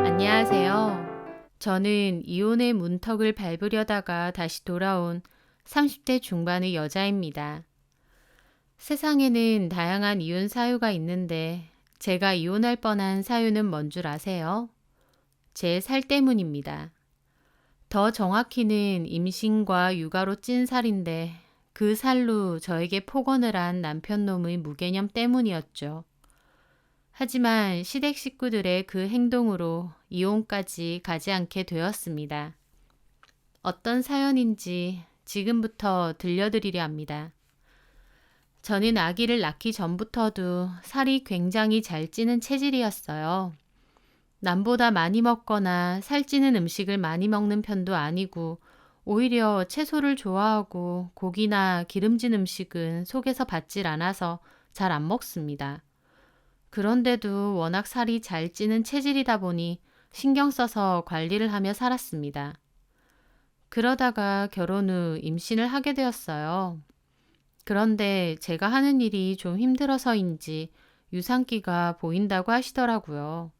안녕하세요. 저는 이혼의 문턱을 밟으려다가 다시 돌아온 30대 중반의 여자입니다. 세상에는 다양한 이혼 사유가 있는데 제가 이혼할 뻔한 사유는 뭔 줄 아세요? 제 살 때문입니다. 더 정확히는 임신과 육아로 찐 살인데 그 살로 저에게 폭언을 한 남편 놈의 무개념 때문이었죠. 하지만 시댁 식구들의 그 행동으로 이혼까지 가지 않게 되었습니다. 어떤 사연인지 지금부터 들려드리려 합니다. 저는 아기를 낳기 전부터도 살이 굉장히 잘 찌는 체질이었어요. 남보다 많이 먹거나 살찌는 음식을 많이 먹는 편도 아니고 오히려 채소를 좋아하고 고기나 기름진 음식은 속에서 받질 않아서 잘 안 먹습니다. 그런데도 워낙 살이 잘 찌는 체질이다 보니 신경 써서 관리를 하며 살았습니다. 그러다가 결혼 후 임신을 하게 되었어요. 그런데 제가 하는 일이 좀 힘들어서인지 유산기가 보인다고 하시더라고요.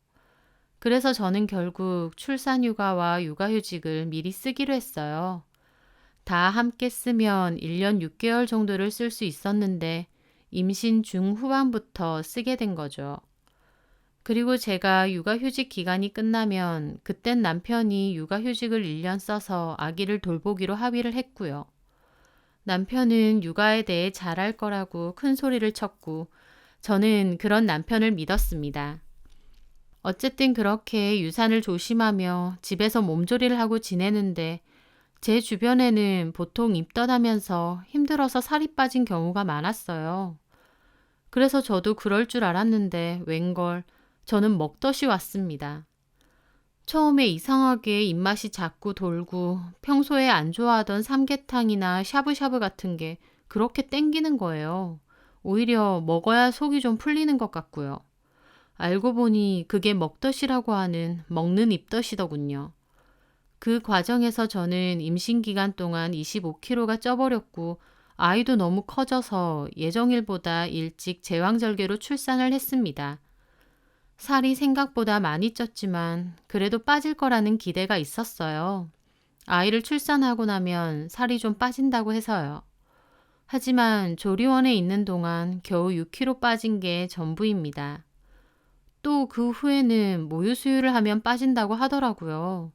그래서 저는 결국 출산휴가와 육아휴직을 미리 쓰기로 했어요. 다 함께 쓰면 1년 6개월 정도를 쓸 수 있었는데 임신 중후반부터 쓰게 된 거죠. 그리고 제가 육아휴직 기간이 끝나면 그땐 남편이 육아휴직을 1년 써서 아기를 돌보기로 합의를 했고요. 남편은 육아에 대해 잘할 거라고 큰 소리를 쳤고 저는 그런 남편을 믿었습니다. 어쨌든 그렇게 유산을 조심하며 집에서 몸조리를 하고 지내는데 제 주변에는 보통 입덧하면서 힘들어서 살이 빠진 경우가 많았어요. 그래서 저도 그럴 줄 알았는데 웬걸 저는 먹덧이 왔습니다. 처음에 이상하게 입맛이 자꾸 돌고 평소에 안 좋아하던 삼계탕이나 샤브샤브 같은 게 그렇게 땡기는 거예요. 오히려 먹어야 속이 좀 풀리는 것 같고요. 알고 보니 그게 먹덧이라고 하는 먹는 입덧이더군요. 그 과정에서 저는 임신 기간 동안 25kg가 쪄버렸고 아이도 너무 커져서 예정일보다 일찍 제왕절개로 출산을 했습니다. 살이 생각보다 많이 쪘지만 그래도 빠질 거라는 기대가 있었어요. 아이를 출산하고 나면 살이 좀 빠진다고 해서요. 하지만 조리원에 있는 동안 겨우 6kg 빠진 게 전부입니다. 또 그 후에는 모유 수유를 하면 빠진다고 하더라고요.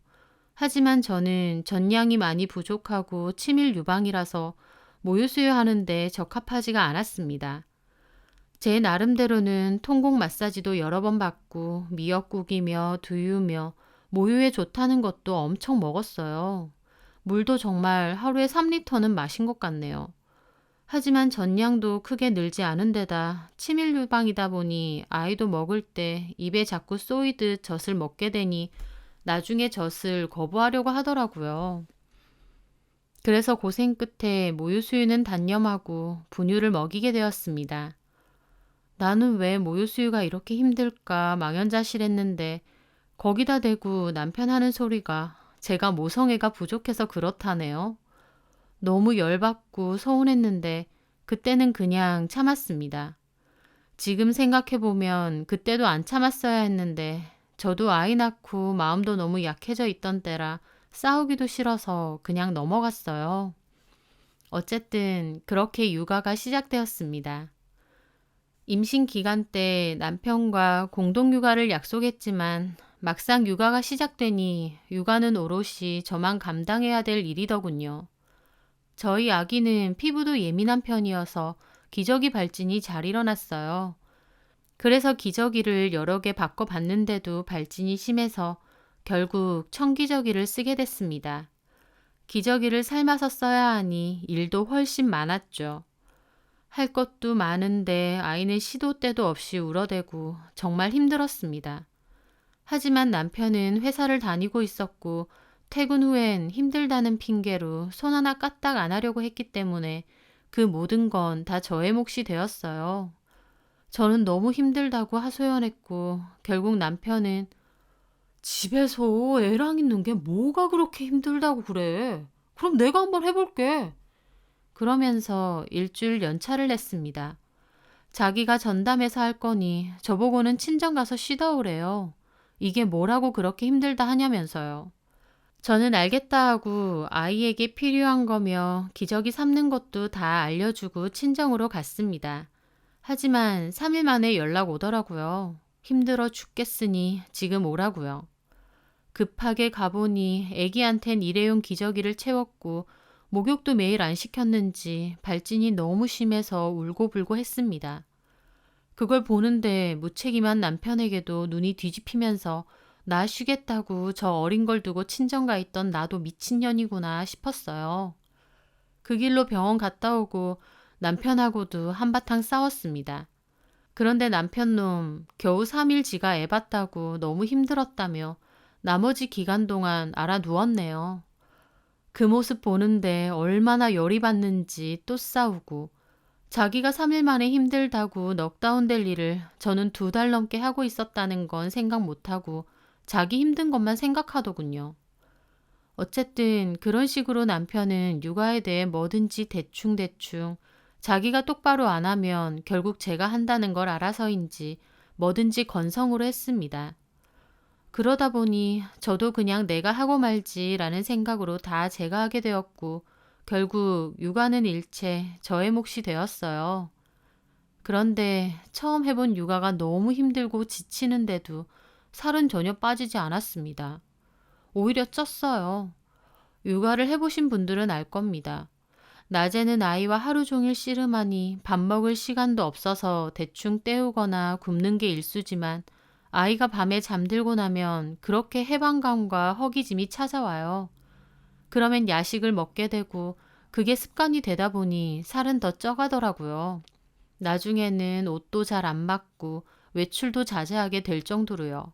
하지만 저는 전량이 많이 부족하고 치밀 유방이라서 모유 수유하는데 적합하지가 않았습니다. 제 나름대로는 통곡 마사지도 여러 번 받고 미역국이며 두유며 모유에 좋다는 것도 엄청 먹었어요. 물도 정말 하루에 3리터는 마신 것 같네요. 하지만 전량도 크게 늘지 않은 데다 치밀 유방이다 보니 아이도 먹을 때 입에 자꾸 쏘이듯 젖을 먹게 되니 나중에 젖을 거부하려고 하더라고요. 그래서 고생 끝에 모유 수유는 단념하고 분유를 먹이게 되었습니다. 나는 왜 모유 수유가 이렇게 힘들까 망연자실했는데 거기다 대고 남편 하는 소리가 제가 모성애가 부족해서 그렇다네요. 너무 열받고 서운했는데 그때는 그냥 참았습니다. 지금 생각해보면 그때도 안 참았어야 했는데 저도 아이 낳고 마음도 너무 약해져 있던 때라 싸우기도 싫어서 그냥 넘어갔어요. 어쨌든 그렇게 육아가 시작되었습니다. 임신 기간 때 남편과 공동 육아를 약속했지만 막상 육아가 시작되니 육아는 오롯이 저만 감당해야 될 일이더군요. 저희 아기는 피부도 예민한 편이어서 기저귀 발진이 잘 일어났어요. 그래서 기저귀를 여러 개 바꿔봤는데도 발진이 심해서 결국 청기저귀를 쓰게 됐습니다. 기저귀를 삶아서 써야 하니 일도 훨씬 많았죠. 할 것도 많은데 아이는 시도 때도 없이 울어대고 정말 힘들었습니다. 하지만 남편은 회사를 다니고 있었고 퇴근 후엔 힘들다는 핑계로 손 하나 까딱 안 하려고 했기 때문에 그 모든 건 다 저의 몫이 되었어요. 저는 너무 힘들다고 하소연했고 결국 남편은 집에서 애랑 있는 게 뭐가 그렇게 힘들다고 그래. 그럼 내가 한번 해볼게. 그러면서 일주일 연차를 냈습니다. 자기가 전담해서 할 거니 저보고는 친정 가서 쉬다 오래요. 이게 뭐라고 그렇게 힘들다 하냐면서요. 저는 알겠다 하고 아이에게 필요한 거며 기저귀 삶는 것도 다 알려주고 친정으로 갔습니다. 하지만 3일 만에 연락 오더라고요. 힘들어 죽겠으니 지금 오라고요. 급하게 가보니 애기한텐 일회용 기저귀를 채웠고 목욕도 매일 안 시켰는지 발진이 너무 심해서 울고불고 했습니다. 그걸 보는데 무책임한 남편에게도 눈이 뒤집히면서 나 쉬겠다고 저 어린 걸 두고 친정 가 있던 나도 미친년이구나 싶었어요. 그 길로 병원 갔다 오고 남편하고도 한바탕 싸웠습니다. 그런데 남편놈 겨우 3일 지가 애 봤다고 너무 힘들었다며 나머지 기간 동안 알아 누웠네요. 그 모습 보는데 얼마나 열이 받는지 또 싸우고 자기가 3일 만에 힘들다고 넉다운 될 일을 저는 2달 넘게 하고 있었다는 건 생각 못하고 자기 힘든 것만 생각하더군요. 어쨌든 그런 식으로 남편은 육아에 대해 뭐든지 대충대충 자기가 똑바로 안 하면 결국 제가 한다는 걸 알아서인지 뭐든지 건성으로 했습니다. 그러다 보니 저도 그냥 내가 하고 말지라는 생각으로 다 제가 하게 되었고 결국 육아는 일체 저의 몫이 되었어요. 그런데 처음 해본 육아가 너무 힘들고 지치는데도 살은 전혀 빠지지 않았습니다. 오히려 쪘어요. 육아를 해보신 분들은 알 겁니다. 낮에는 아이와 하루 종일 씨름하니 밥 먹을 시간도 없어서 대충 때우거나 굶는 게 일쑤지만 아이가 밤에 잠들고 나면 그렇게 해방감과 허기짐이 찾아와요. 그러면 야식을 먹게 되고 그게 습관이 되다 보니 살은 더 쪄가더라고요. 나중에는 옷도 잘 안 맞고 외출도 자제하게 될 정도로요.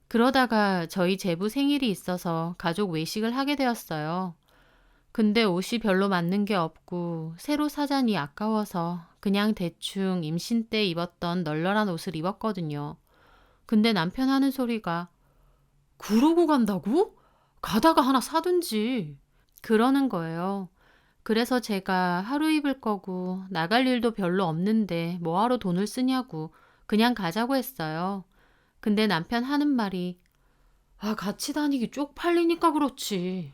그러다가 저희 제부 생일이 있어서 가족 외식을 하게 되었어요. 근데 옷이 별로 맞는 게 없고 새로 사자니 아까워서 그냥 대충 임신 때 입었던 널널한 옷을 입었거든요. 근데 남편 하는 소리가 그러고 간다고? 가다가 하나 사든지. 그러는 거예요. 그래서 제가 하루 입을 거고 나갈 일도 별로 없는데 뭐하러 돈을 쓰냐고 그냥 가자고 했어요. 근데 남편 하는 말이 같이 다니기 쪽팔리니까 그렇지.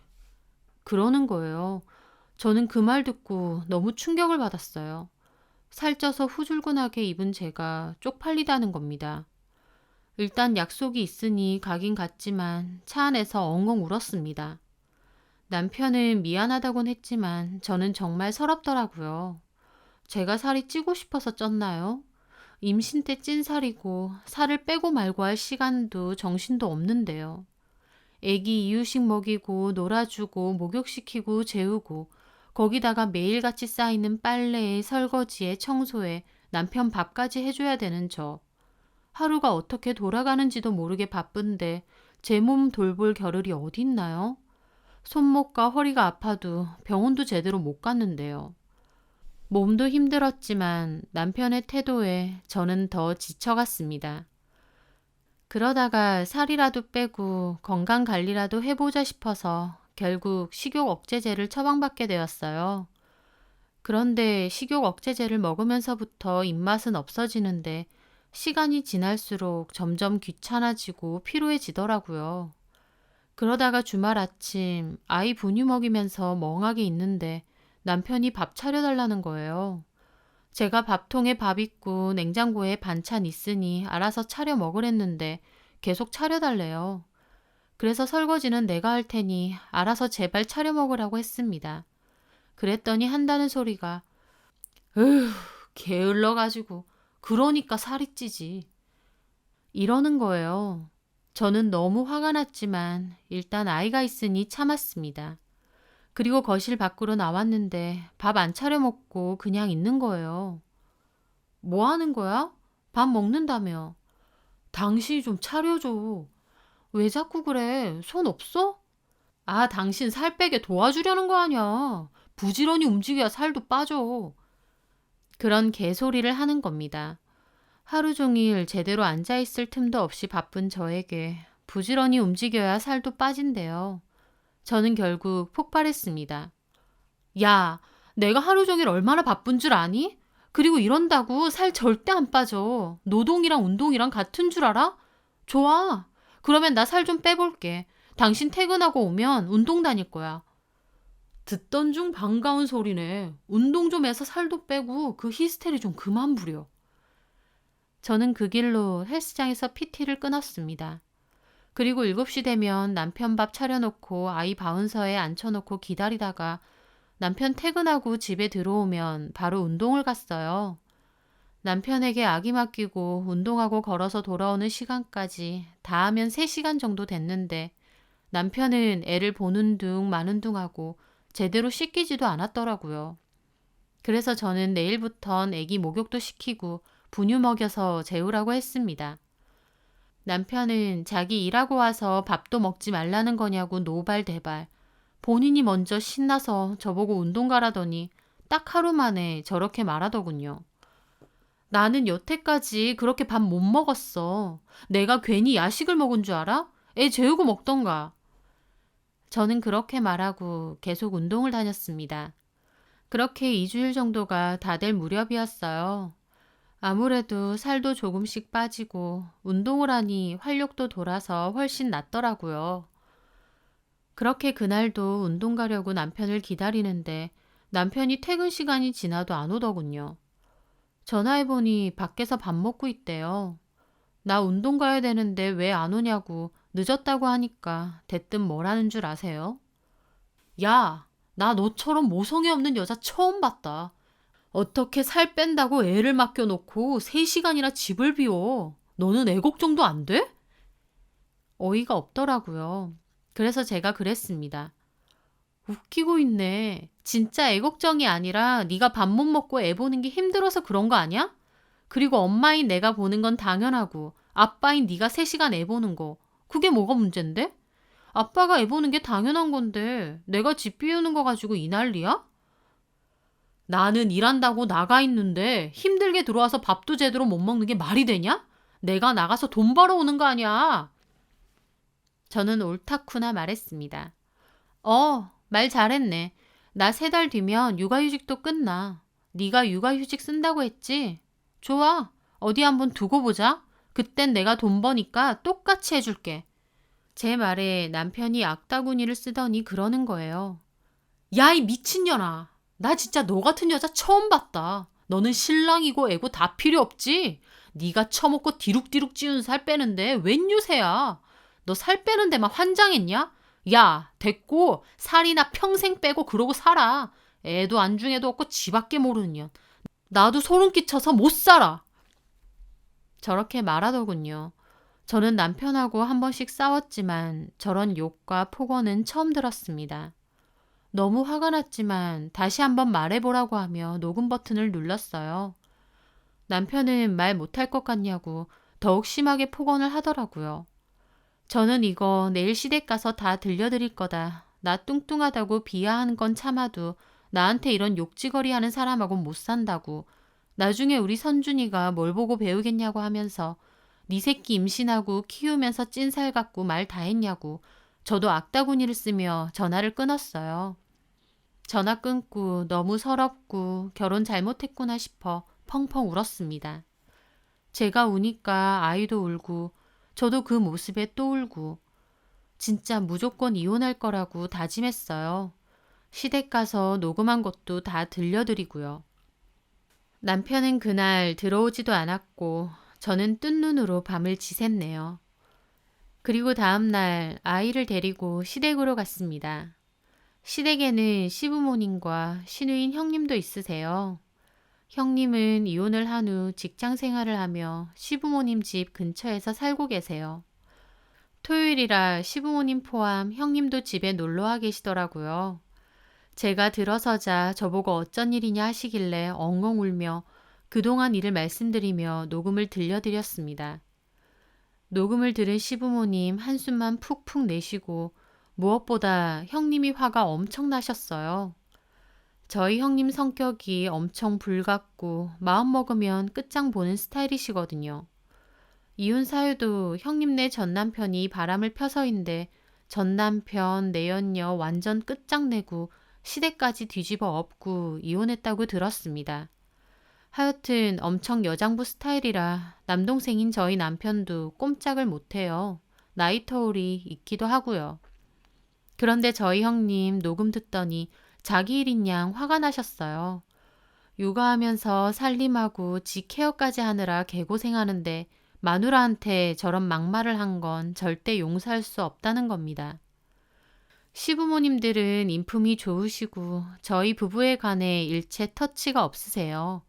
그러는 거예요. 저는 그 말 듣고 너무 충격을 받았어요. 살쪄서 후줄근하게 입은 제가 쪽팔리다는 겁니다. 일단 약속이 있으니 가긴 갔지만 차 안에서 엉엉 울었습니다. 남편은 미안하다곤 했지만 저는 정말 서럽더라고요. 제가 살이 찌고 싶어서 쪘나요? 임신 때 찐 살이고 살을 빼고 말고 할 시간도 정신도 없는데요. 애기 이유식 먹이고 놀아주고 목욕시키고 재우고 거기다가 매일같이 쌓이는 빨래에 설거지에 청소에 남편 밥까지 해줘야 되는 저. 하루가 어떻게 돌아가는지도 모르게 바쁜데 제 몸 돌볼 겨를이 어디 있나요? 손목과 허리가 아파도 병원도 제대로 못 갔는데요. 몸도 힘들었지만 남편의 태도에 저는 더 지쳐갔습니다. 그러다가 살이라도 빼고 건강 관리라도 해보자 싶어서 결국 식욕 억제제를 처방받게 되었어요. 그런데 식욕 억제제를 먹으면서부터 입맛은 없어지는데 시간이 지날수록 점점 귀찮아지고 피로해지더라고요. 그러다가 주말 아침 아이 분유 먹이면서 멍하게 있는데 남편이 밥 차려달라는 거예요. 제가 밥통에 밥 있고 냉장고에 반찬 있으니 알아서 차려 먹으랬는데 계속 차려달래요. 그래서 설거지는 내가 할 테니 알아서 제발 차려 먹으라고 했습니다. 그랬더니 한다는 소리가 으휴 게을러가지고 그러니까 살이 찌지. 이러는 거예요. 저는 너무 화가 났지만 일단 아이가 있으니 참았습니다. 그리고 거실 밖으로 나왔는데 밥 안 차려 먹고 그냥 있는 거예요. 뭐 하는 거야? 밥 먹는다며. 당신이 좀 차려줘. 왜 자꾸 그래? 손 없어? 당신 살 빼게 도와주려는 거 아니야. 부지런히 움직여야 살도 빠져. 그런 개소리를 하는 겁니다. 하루 종일 제대로 앉아있을 틈도 없이 바쁜 저에게 부지런히 움직여야 살도 빠진대요. 저는 결국 폭발했습니다. 야, 내가 하루 종일 얼마나 바쁜 줄 아니? 그리고 이런다고 살 절대 안 빠져. 노동이랑 운동이랑 같은 줄 알아? 좋아. 그러면 나 살 좀 빼볼게. 당신 퇴근하고 오면 운동 다닐 거야. 듣던 중 반가운 소리네. 운동 좀 해서 살도 빼고 그 히스테리 좀 그만 부려. 저는 그 길로 헬스장에서 PT를 끊었습니다. 그리고 7시 되면 남편 밥 차려놓고 아이 바운서에 앉혀놓고 기다리다가 남편 퇴근하고 집에 들어오면 바로 운동을 갔어요. 남편에게 아기 맡기고 운동하고 걸어서 돌아오는 시간까지 다 하면 3시간 정도 됐는데 남편은 애를 보는 둥 마는 둥 하고 제대로 씻기지도 않았더라고요. 그래서 저는 내일부턴 애기 목욕도 시키고 분유 먹여서 재우라고 했습니다. 남편은 자기 일하고 와서 밥도 먹지 말라는 거냐고 노발대발. 본인이 먼저 신나서 저보고 운동 가라더니 딱 하루 만에 저렇게 말하더군요. 나는 여태까지 그렇게 밥 못 먹었어. 내가 괜히 야식을 먹은 줄 알아? 애 재우고 먹던가. 저는 그렇게 말하고 계속 운동을 다녔습니다. 그렇게 2주일 정도가 다 될 무렵이었어요. 아무래도 살도 조금씩 빠지고 운동을 하니 활력도 돌아서 훨씬 낫더라고요. 그렇게 그날도 운동 가려고 남편을 기다리는데 남편이 퇴근 시간이 지나도 안 오더군요. 전화해보니 밖에서 밥 먹고 있대요. 나 운동 가야 되는데 왜 안 오냐고 늦었다고 하니까 대뜸 뭐라는 줄 아세요? 야, 나 너처럼 모성애 없는 여자 처음 봤다. 어떻게 살 뺀다고 애를 맡겨놓고 3시간이나 집을 비워. 너는 애 걱정도 안 돼? 어이가 없더라고요. 그래서 제가 그랬습니다. 웃기고 있네. 진짜 애 걱정이 아니라 네가 밥 못 먹고 애 보는 게 힘들어서 그런 거 아니야? 그리고 엄마인 내가 보는 건 당연하고 아빠인 네가 3시간 애 보는 거. 그게 뭐가 문제인데? 아빠가 애 보는 게 당연한 건데 내가 집 비우는 거 가지고 이 난리야? 나는 일한다고 나가 있는데 힘들게 들어와서 밥도 제대로 못 먹는 게 말이 되냐? 내가 나가서 돈 벌어오는 거 아니야. 저는 옳다쿠나 말했습니다. 말 잘했네. 나 3달 뒤면 육아휴직도 끝나. 네가 육아휴직 쓴다고 했지? 좋아. 어디 한번 두고 보자. 그땐 내가 돈 버니까 똑같이 해줄게. 제 말에 남편이 악다구니를 쓰더니 그러는 거예요. 야, 이 미친년아. 나 진짜 너 같은 여자 처음 봤다. 너는 신랑이고 애고 다 필요 없지? 네가 처먹고 디룩디룩 찌운 살 빼는데 웬 유세야. 너 살 빼는 데만 환장했냐? 야, 됐고 살이나 평생 빼고 그러고 살아. 애도 안중에도 없고 지밖에 모르는 년. 나도 소름 끼쳐서 못 살아. 저렇게 말하더군요. 저는 남편하고 한 번씩 싸웠지만 저런 욕과 폭언은 처음 들었습니다. 너무 화가 났지만 다시 한번 말해보라고 하며 녹음 버튼을 눌렀어요. 남편은 말 못할 것 같냐고 더욱 심하게 폭언을 하더라고요. 저는 이거 내일 시댁 가서 다 들려드릴 거다. 나 뚱뚱하다고 비하하는 건 참아도 나한테 이런 욕지거리 하는 사람하고 못 산다고. 나중에 우리 선준이가 뭘 보고 배우겠냐고 하면서 네 새끼 임신하고 키우면서 찐살 같고 말 다 했냐고. 저도 악다구니를 쓰며 전화를 끊었어요. 전화 끊고 너무 서럽고 결혼 잘못했구나 싶어 펑펑 울었습니다. 제가 우니까 아이도 울고 저도 그 모습에 또 울고 진짜 무조건 이혼할 거라고 다짐했어요. 시댁 가서 녹음한 것도 다 들려드리고요. 남편은 그날 들어오지도 않았고 저는 뜬 눈으로 밤을 지샜네요. 그리고 다음날 아이를 데리고 시댁으로 갔습니다. 시댁에는 시부모님과 시누인 형님도 있으세요. 형님은 이혼을 한 후 직장 생활을 하며 시부모님 집 근처에서 살고 계세요. 토요일이라 시부모님 포함 형님도 집에 놀러와 계시더라고요. 제가 들어서자 저보고 어쩐 일이냐 하시길래 엉엉 울며 그동안 일을 말씀드리며 녹음을 들려드렸습니다. 녹음을 들은 시부모님 한숨만 푹푹 내쉬고 무엇보다 형님이 화가 엄청 나셨어요. 저희 형님 성격이 엄청 불같고 마음먹으면 끝장 보는 스타일이시거든요. 이혼 사유도 형님네 전남편이 바람을 펴서인데 전남편, 내연녀 완전 끝장내고 시댁까지 뒤집어 엎고 이혼했다고 들었습니다. 하여튼 엄청 여장부 스타일이라 남동생인 저희 남편도 꼼짝을 못해요. 나이 터울이 있기도 하고요. 그런데 저희 형님 녹음 듣더니 자기 일인 양 화가 나셨어요. 육아하면서 살림하고 지 케어까지 하느라 개고생하는데 마누라한테 저런 막말을 한 건 절대 용서할 수 없다는 겁니다. 시부모님들은 인품이 좋으시고 저희 부부에 관해 일체 터치가 없으세요.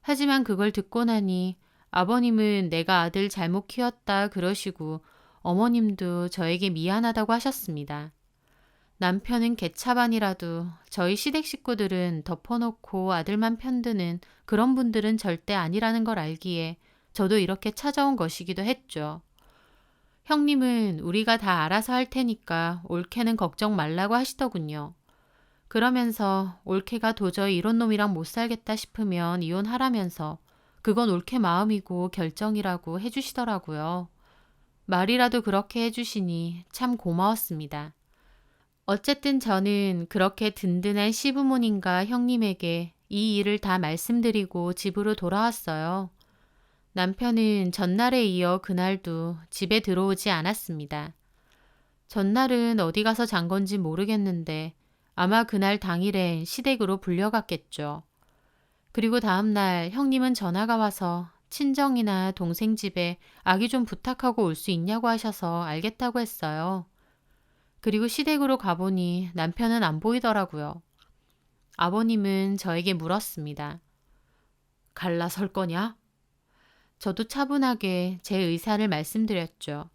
하지만 그걸 듣고 나니 아버님은 내가 아들 잘못 키웠다 그러시고 어머님도 저에게 미안하다고 하셨습니다. 남편은 개차반이라도 저희 시댁 식구들은 덮어놓고 아들만 편드는 그런 분들은 절대 아니라는 걸 알기에 저도 이렇게 찾아온 것이기도 했죠. 형님은 우리가 다 알아서 할 테니까 올케는 걱정 말라고 하시더군요. 그러면서 올케가 도저히 이런 놈이랑 못 살겠다 싶으면 이혼하라면서 그건 올케 마음이고 결정이라고 해주시더라고요. 말이라도 그렇게 해주시니 참 고마웠습니다. 어쨌든 저는 그렇게 든든한 시부모님과 형님에게 이 일을 다 말씀드리고 집으로 돌아왔어요. 남편은 전날에 이어 그날도 집에 들어오지 않았습니다. 전날은 어디 가서 잔 건지 모르겠는데 아마 그날 당일엔 시댁으로 불려갔겠죠. 그리고 다음날 형님은 전화가 와서 친정이나 동생 집에 아기 좀 부탁하고 올 수 있냐고 하셔서 알겠다고 했어요. 그리고 시댁으로 가보니 남편은 안 보이더라고요. 아버님은 저에게 물었습니다. 갈라설 거냐? 저도 차분하게 제 의사를 말씀드렸죠.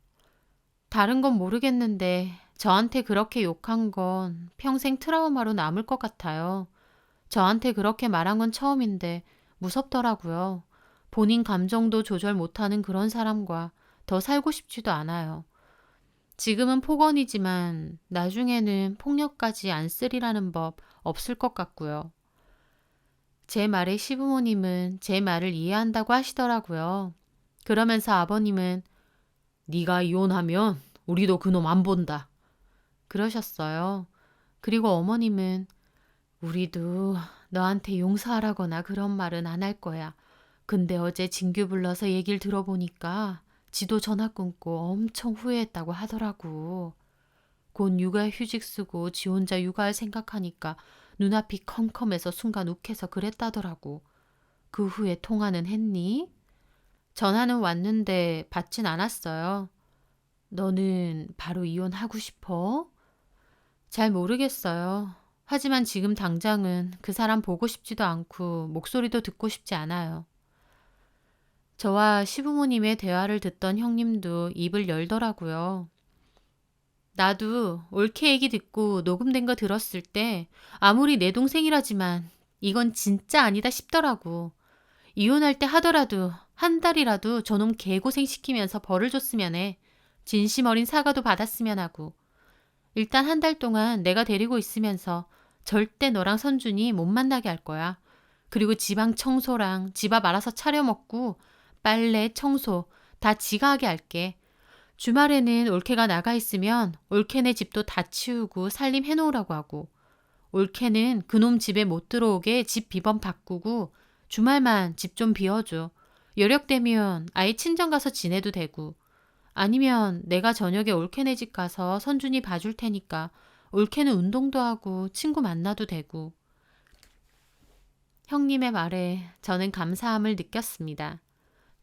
다른 건 모르겠는데 저한테 그렇게 욕한 건 평생 트라우마로 남을 것 같아요. 저한테 그렇게 말한 건 처음인데 무섭더라고요. 본인 감정도 조절 못하는 그런 사람과 더 살고 싶지도 않아요. 지금은 폭언이지만 나중에는 폭력까지 안 쓰리라는 법 없을 것 같고요. 제 말에 시부모님은 제 말을 이해한다고 하시더라고요. 그러면서 아버님은 네가 이혼하면 우리도 그놈 안 본다. 그러셨어요. 그리고 어머님은 우리도 너한테 용서하라거나 그런 말은 안 할 거야. 근데 어제 진규 불러서 얘기를 들어보니까 지도 전화 끊고 엄청 후회했다고 하더라고. 곧 육아휴직 쓰고 지 혼자 육아할 생각하니까 눈앞이 컴컴해서 순간 욱해서 그랬다더라고. 그 후에 통화는 했니? 전화는 왔는데 받진 않았어요. 너는 바로 이혼하고 싶어? 잘 모르겠어요. 하지만 지금 당장은 그 사람 보고 싶지도 않고 목소리도 듣고 싶지 않아요. 저와 시부모님의 대화를 듣던 형님도 입을 열더라고요. 나도 올케 얘기 듣고 녹음된 거 들었을 때 아무리 내 동생이라지만 이건 진짜 아니다 싶더라고. 이혼할 때 하더라도 한 달이라도 저놈 개고생 시키면서 벌을 줬으면 해. 진심 어린 사과도 받았으면 하고. 일단 한 달 동안 내가 데리고 있으면서 절대 너랑 선준이 못 만나게 할 거야. 그리고 지방 청소랑 집 앞 알아서 차려 먹고 빨래, 청소 다 지가 하게 할게. 주말에는 올케가 나가 있으면 올케네 집도 다 치우고 살림 해놓으라고 하고 올케는 그놈 집에 못 들어오게 집 비번 바꾸고 주말만 집 좀 비워줘. 여력되면 아이 친정 가서 지내도 되고 아니면 내가 저녁에 올케네 집 가서 선준이 봐줄 테니까 올케는 운동도 하고 친구 만나도 되고. 형님의 말에 저는 감사함을 느꼈습니다.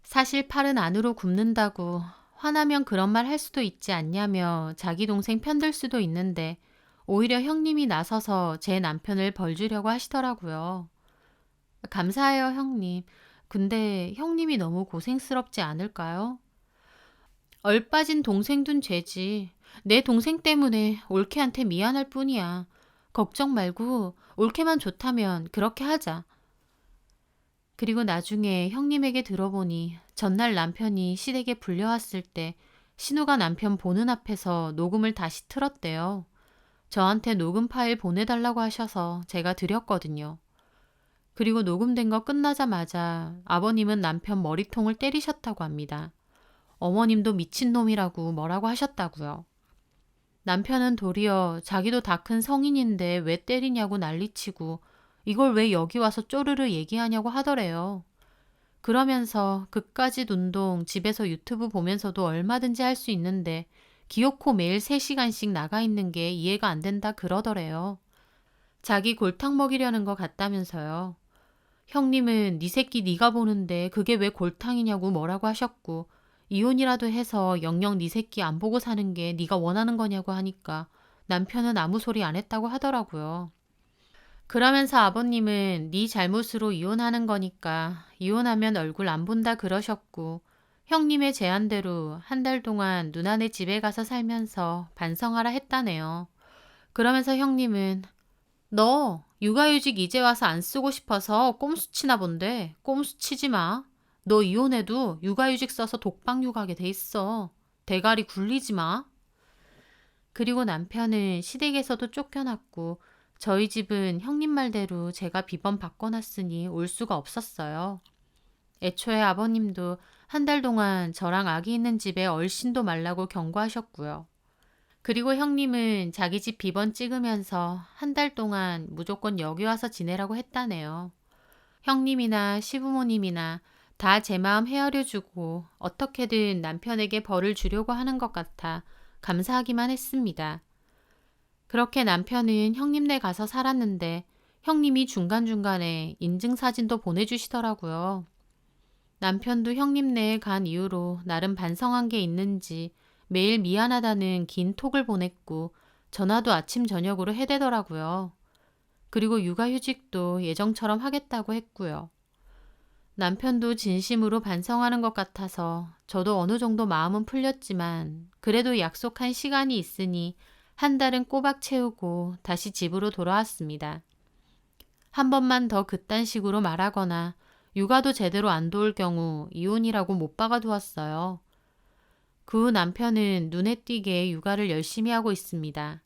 사실 팔은 안으로 굽는다고 화나면 그런 말 할 수도 있지 않냐며 자기 동생 편들 수도 있는데 오히려 형님이 나서서 제 남편을 벌주려고 하시더라고요. 감사해요, 형님. 근데 형님이 너무 고생스럽지 않을까요? 얼빠진 동생 둔 죄지. 내 동생 때문에 올케한테 미안할 뿐이야. 걱정 말고 올케만 좋다면 그렇게 하자. 그리고 나중에 형님에게 들어보니 전날 남편이 시댁에 불려왔을 때 신우가 남편 보는 앞에서 녹음을 다시 틀었대요. 저한테 녹음 파일 보내달라고 하셔서 제가 드렸거든요. 그리고 녹음된 거 끝나자마자 아버님은 남편 머리통을 때리셨다고 합니다. 어머님도 미친놈이라고 뭐라고 하셨다고요. 남편은 도리어 자기도 다 큰 성인인데 왜 때리냐고 난리치고 이걸 왜 여기 와서 쪼르르 얘기하냐고 하더래요. 그러면서 그까짓 운동 집에서 유튜브 보면서도 얼마든지 할 수 있는데 기어코 매일 3시간씩 나가 있는 게 이해가 안 된다 그러더래요. 자기 골탕 먹이려는 것 같다면서요. 형님은 네 새끼 네가 보는데 그게 왜 골탕이냐고 뭐라고 하셨고 이혼이라도 해서 영영 네 새끼 안 보고 사는 게 네가 원하는 거냐고 하니까 남편은 아무 소리 안 했다고 하더라고요. 그러면서 아버님은 네 잘못으로 이혼하는 거니까 이혼하면 얼굴 안 본다 그러셨고 형님의 제안대로 한 달 동안 누나네 집에 가서 살면서 반성하라 했다네요. 그러면서 형님은 너 육아휴직 이제 와서 안 쓰고 싶어서 꼼수 치나 본데 꼼수 치지 마. 너 이혼해도 육아휴직 써서 독박 육아하게 돼 있어. 대가리 굴리지 마. 그리고 남편은 시댁에서도 쫓겨났고 저희 집은 형님 말대로 제가 비번 바꿔놨으니 올 수가 없었어요. 애초에 아버님도 한 달 동안 저랑 아기 있는 집에 얼씬도 말라고 경고하셨고요. 그리고 형님은 자기 집 비번 찍으면서 한 달 동안 무조건 여기 와서 지내라고 했다네요. 형님이나 시부모님이나 다 제 마음 헤아려주고 어떻게든 남편에게 벌을 주려고 하는 것 같아 감사하기만 했습니다. 그렇게 남편은 형님네 가서 살았는데 형님이 중간중간에 인증사진도 보내주시더라고요. 남편도 형님네에 간 이후로 나름 반성한 게 있는지 매일 미안하다는 긴 톡을 보냈고 전화도 아침 저녁으로 해대더라고요. 그리고 육아휴직도 예정처럼 하겠다고 했고요. 남편도 진심으로 반성하는 것 같아서 저도 어느 정도 마음은 풀렸지만 그래도 약속한 시간이 있으니 한 달은 꼬박 채우고 다시 집으로 돌아왔습니다. 한 번만 더 그딴 식으로 말하거나 육아도 제대로 안 도울 경우 이혼이라고 못 박아두었어요. 그 후 남편은 눈에 띄게 육아를 열심히 하고 있습니다.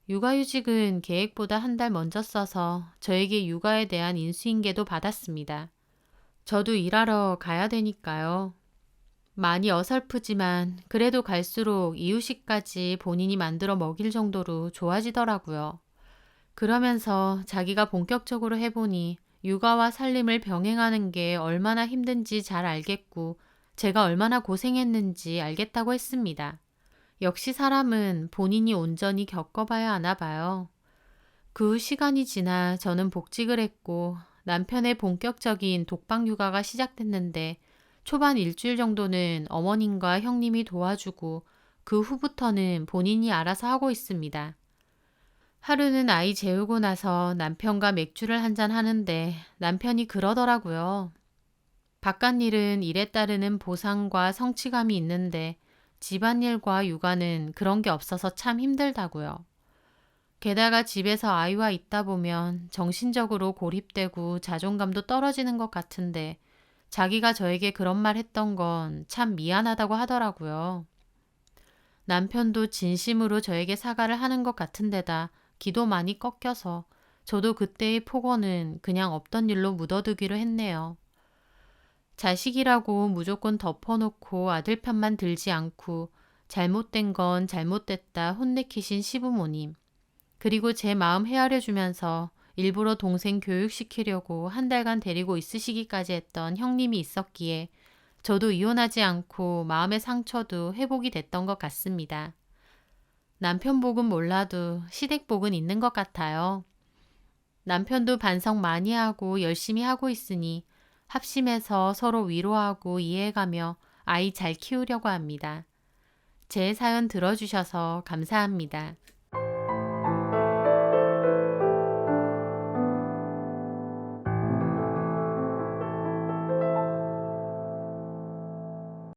육아휴직은 계획보다 한 달 먼저 써서 저에게 육아에 대한 인수인계도 받았습니다. 저도 일하러 가야 되니까요. 많이 어설프지만 그래도 갈수록 이유식까지 본인이 만들어 먹일 정도로 좋아지더라고요. 그러면서 자기가 본격적으로 해보니 육아와 살림을 병행하는 게 얼마나 힘든지 잘 알겠고 제가 얼마나 고생했는지 알겠다고 했습니다. 역시 사람은 본인이 온전히 겪어봐야 하나 봐요. 그 후 시간이 지나 저는 복직을 했고 남편의 본격적인 독박 육아가 시작됐는데 초반 일주일 정도는 어머님과 형님이 도와주고 그 후부터는 본인이 알아서 하고 있습니다. 하루는 아이 재우고 나서 남편과 맥주를 한잔 하는데 남편이 그러더라고요. 바깥일은 일에 따르는 보상과 성취감이 있는데 집안일과 육아는 그런 게 없어서 참 힘들다고요. 게다가 집에서 아이와 있다 보면 정신적으로 고립되고 자존감도 떨어지는 것 같은데 자기가 저에게 그런 말 했던 건 참 미안하다고 하더라고요. 남편도 진심으로 저에게 사과를 하는 것 같은데다 기도 많이 꺾여서 저도 그때의 폭언은 그냥 없던 일로 묻어두기로 했네요. 자식이라고 무조건 덮어놓고 아들 편만 들지 않고 잘못된 건 잘못됐다 혼내키신 시부모님. 그리고 제 마음 헤아려주면서 일부러 동생 교육시키려고 한 달간 데리고 있으시기까지 했던 형님이 있었기에 저도 이혼하지 않고 마음의 상처도 회복이 됐던 것 같습니다. 남편 복은 몰라도 시댁 복은 있는 것 같아요. 남편도 반성 많이 하고 열심히 하고 있으니 합심해서 서로 위로하고 이해해가며 아이 잘 키우려고 합니다. 제 사연 들어주셔서 감사합니다.